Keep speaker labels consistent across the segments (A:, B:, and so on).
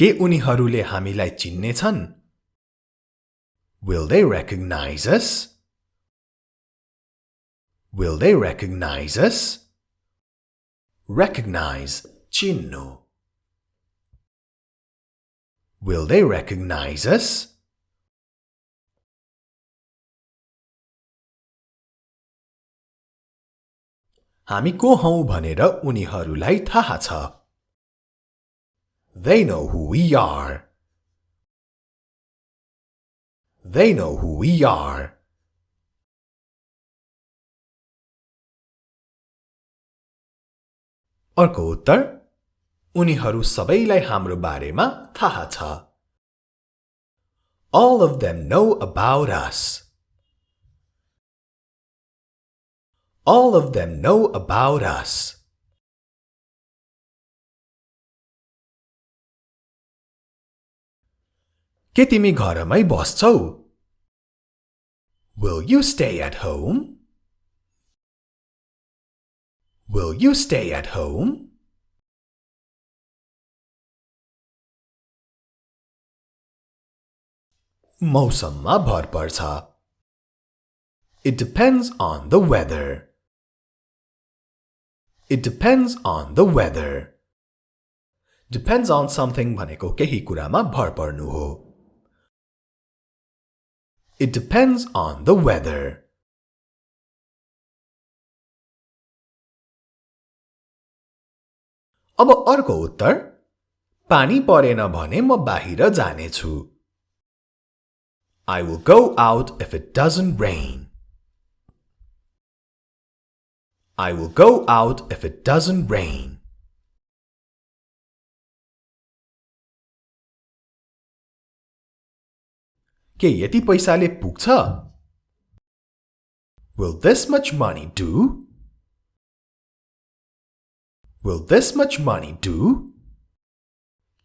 A: के उनीहरूले हामीलाई चिन्नेछन्? Will they recognize us? Will they recognize us? Recognize, चिन्नु. Will they recognize us? हामी को हौं भनेर उनीहरूलाई थाहा छ. They know who we are. They know who we are. अर्को उत्तर, उनीहरू सबैलाई हाम्रो बारेमा थाहा छ. All of them know about us. All of them know about us. के तिमी घरमै बस्छौ? Will you stay at home? Will you stay at home? मौसममा भर पर्छ. It depends on the weather. It depends on the weather. Depends on something भनेको केही कुरामा भर पर्नु हो. It depends on the weather. अब अर्को उत्तर, पानी परेन भने म बाहिर जानेछु. I will go out if it doesn't rain. I will go out if it doesn't rain. के यति पैसाले पुग्छ? Will this much money do? Will this much money do?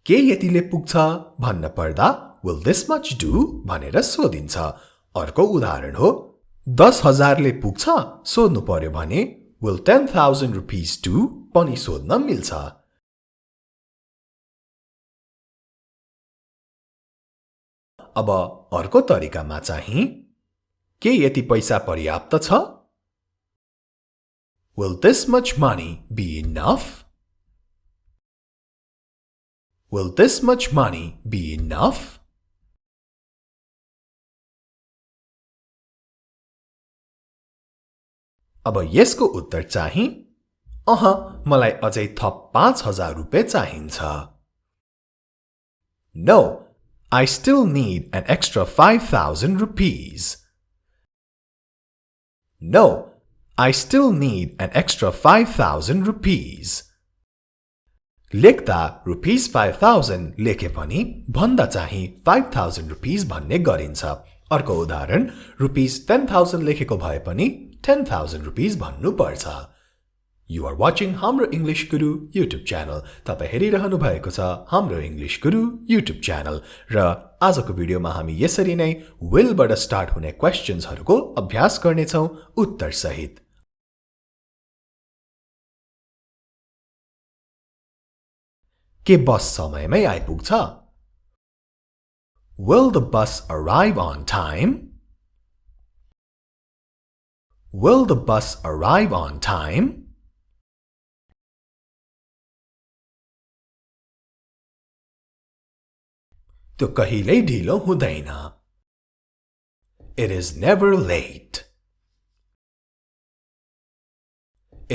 A: के यतिले पुग्छ भन्न पर्दा will this much do भनेर सोधिन्छ. अर्को उदाहरण हो, 10,000 ले पुग्छ सोध्नु पर्यो भने will 10,000 rupees do पनि सोध्न मिल्छ. अब अर्को तरिकामा चाहिँ, के यति पैसा पर्याप्त छ? Will this much money be enough? Will this much money be enough? अब यसको उत्तर चाहिँ, मलाई अझै थप 5,000 रुपैयाँ चाहिन्छ. No, I still need an extra 5,000 rupees. No, I still need an extra 5,000 rupees. लेख्दा rupees 5,000 लेखे पनि भन्दा चाहिँ 5,000 rupees भन्ने गरिन्छ. अर्को उदाहरण, rupees 10,000 लेखेको भए पनि 10,000 rupees भन्नु पर्छ. You are watching Hamro English Guru YouTube channel. तपाई हेरिरहनु भएको छ Hamro English Guru YouTube channel. र आजको भिडियोमा हामी यसरी नै will बाट स्टार्ट हुने क्वेशन्स हरुको अभ्यास गर्ने छौं उत्तर सहित. के बस समयमै आइपुग्छ? Will the bus arrive on time? Will the bus arrive on time? त्यो कहिल्यै ढिलो हुँदैन. It is never late.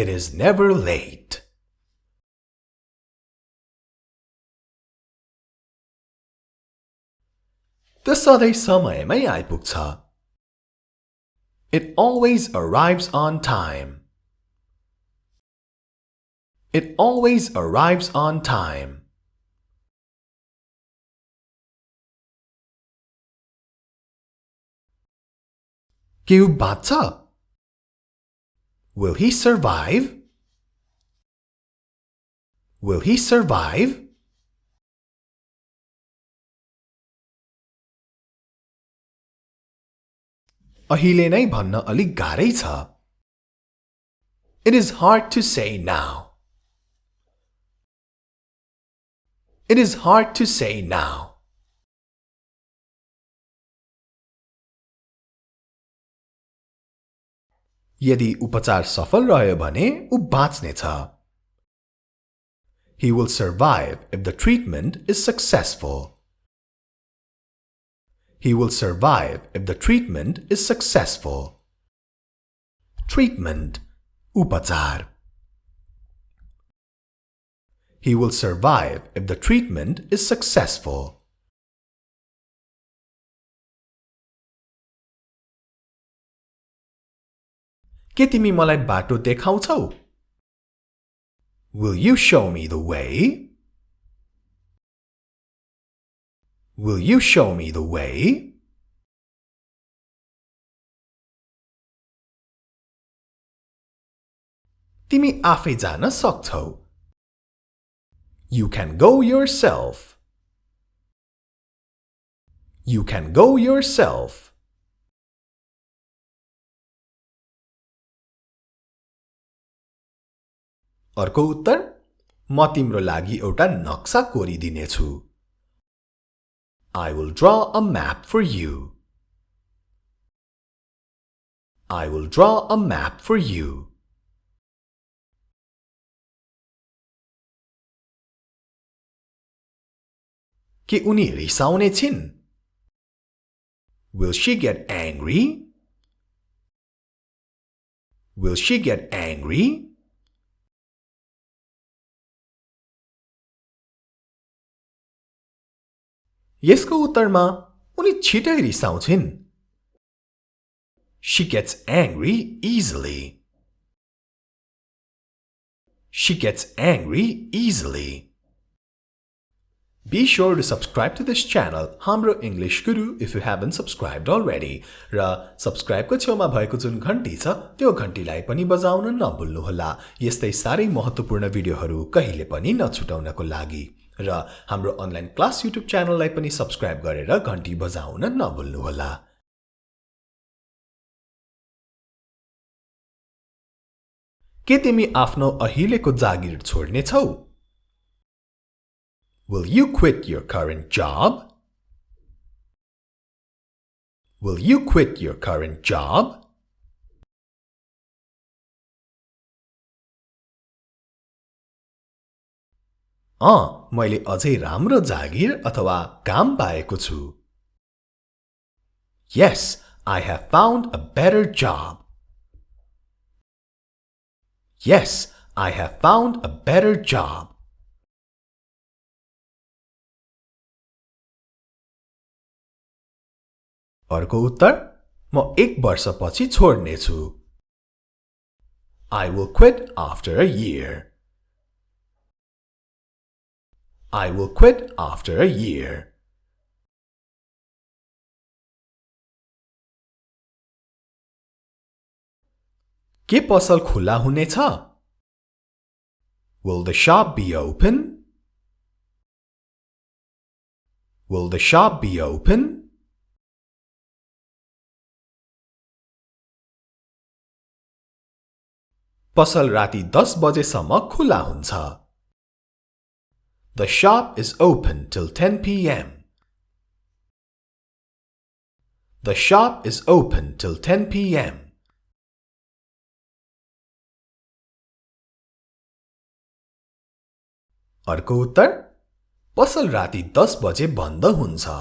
A: It is never late. त्यो सधैँ समयमै आइपुग्छ. It always arrives on time. It always arrives on time. के उ बाँच्छ? Will he survive? Will he survive? अहिले नै भन्न अलि गाह्रै छ. It is hard to say now. It is hard to say now. यदि उपचार सफल रह्यो भने ऊ बाँच्नेछ. He will survive if the treatment is successful. He will survive if the treatment is successful. Treatment, उपचार. He will survive if the treatment is successful. के तिमी मलाई बाटो देखाउँछौ? Will you show me the way? Will you show me the way? तिमी आफै जान सक्छौ. You can go yourself. You can go yourself. अर्को उत्तर, म तिम्रो लागि एउटा नक्सा कोरिदिनेछु. I will draw a map for you. I will draw a map for you. के उनी रिसाउने छिन्? Will she get angry? Will she get angry? यसको उत्तरमा उनी छिटै रिसाउँछिन्. She gets angry easily. She gets angry easily. Be sure to subscribe to this channel, Hamro English Guru, if you haven't subscribed already. र subscribe को छेउमा भएको जुन घण्टी छ, त्यो घण्टीलाई पनि बजाउन नभुल्नुहोला. यस्तै सारै महत्त्वपूर्ण भिडियोहरू कहिले पनि नछुटाउनको लागि. र हाम्रो अनलाइन क्लास युट्युब च्यानललाई पनि सब्स्क्राइब गरेर घण्टी बजाउन नभुल्नुहोला. के तिमी आफ्नो अहिलेको जागिर छोड्नेछौ? Will you quit your current job? Will you quit your current job? मैले अझै राम्रो जागिर अथवा काम पाएको छु. Yes, I have found a better job. Yes, I have found a better job. अर्को उत्तर, म 1 वर्षपछि छोड्नेछु. I will quit after a year. I will quit after a year. के पसल खुला हुनेछ? Will the shop be open? Will the shop be open? पसल राति 10 बजेसम्म खुला हुन्छ. The shop is open till 10 p.m. The shop is open till 10 p.m. अर्को उत्तर, पसल राति 10 बजे बन्द हुन्छ.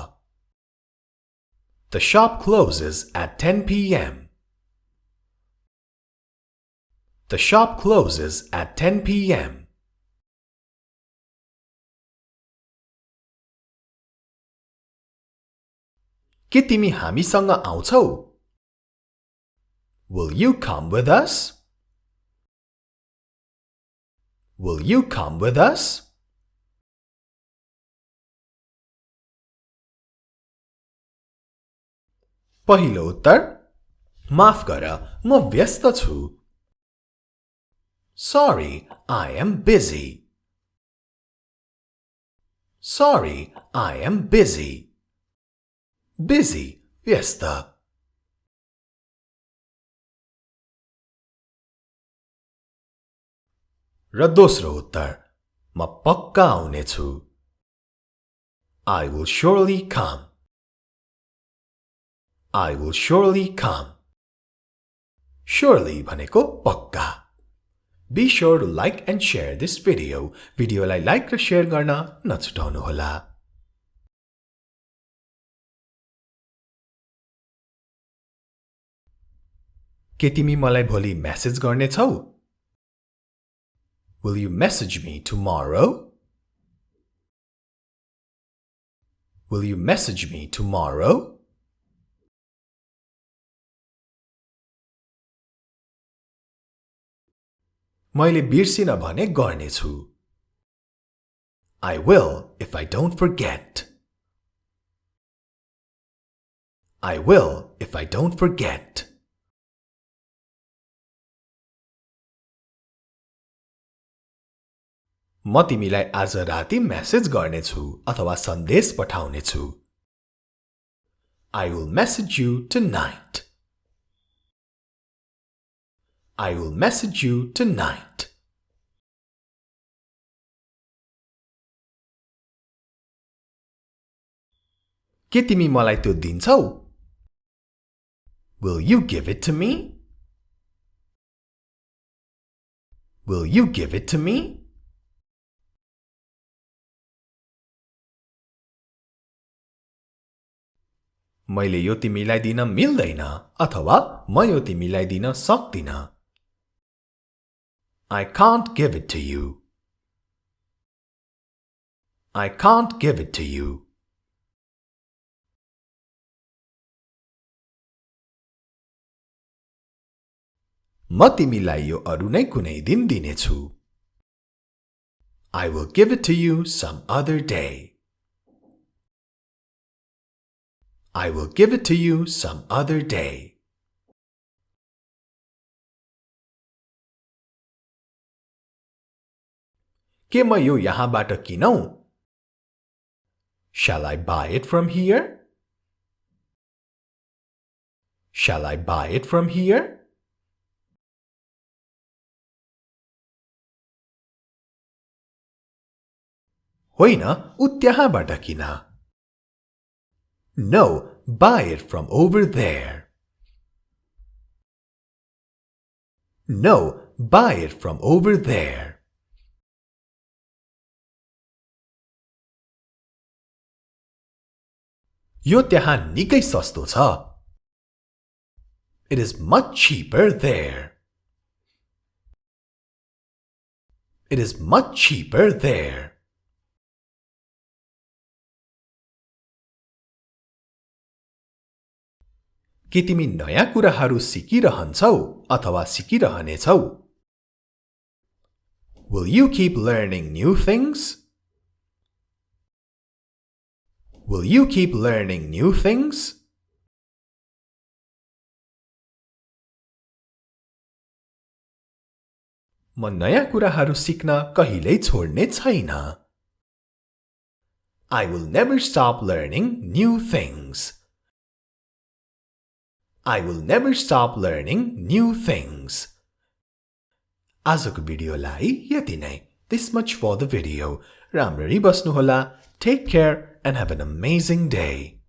A: The shop closes at 10 p.m. The shop closes at 10 p.m. के तिमी हामीसँग आउँछौ? Will you come with us? Will you come with us? पहिलो उत्तर, माफ गर, म व्यस्त छु. Sorry, I am busy. Sorry, I am busy. Busy, व्यस्त. र दोस्रो उत्तर, म पक्का आउनेछु. I will surely come. I will surely come. Surely भनेको पक्का. Be sure to like and share this video. भिडियोलाई लाइक र शेयर गर्न नछुटाउनुहोला. के तिमी मलाई भोलि message गर्नेछौ? Will you message me tomorrow? Will you message me tomorrow? मैले बिर्सिन भने गर्नेछु. I will if I don't forget. I will if I don't forget. म तिमीलाई आज राति मेसेज गर्नेछु अथवा सन्देश पठाउनेछु. I will message you tonight. I will message you tonight. के तिमी मलाई त्यो दिन्छौ? Will you give it to me? Will you give it to me? मैले यो तिमीलाई दिन मिल्दैन अथवा म यो तिमीलाई दिन सक्दिन. I can't give it to you. I can't give it to you. म तिमीलाई यो अरु नै कुनै दिन दिनेछु. I will give it to you some other day. I will give it to you some other day. के म यो यहाँबाट किनौ? Shall I buy it from here? Shall I buy it from here? होइन, उ त्यहाँबाट किन. No, buy it from over there. No, buy it from over there. यो त्यहाँ निकै सस्तो छ. It is much cheaper there. It is much cheaper there. के तिमी नयाँ कुराहरू सिकिरहन्छौ अथवा सिकिरहनेछौ? Will you keep learning new things? Will you keep learning new things? म नयाँ कुराहरू सिक्न कहिल्यै छोड्ने छैन. I will never stop learning new things. I will never stop learning new things. आजको भिडियोलाई यति नै. This much for the video. राम्ररी बस्नुहोला. Take care and have an amazing day.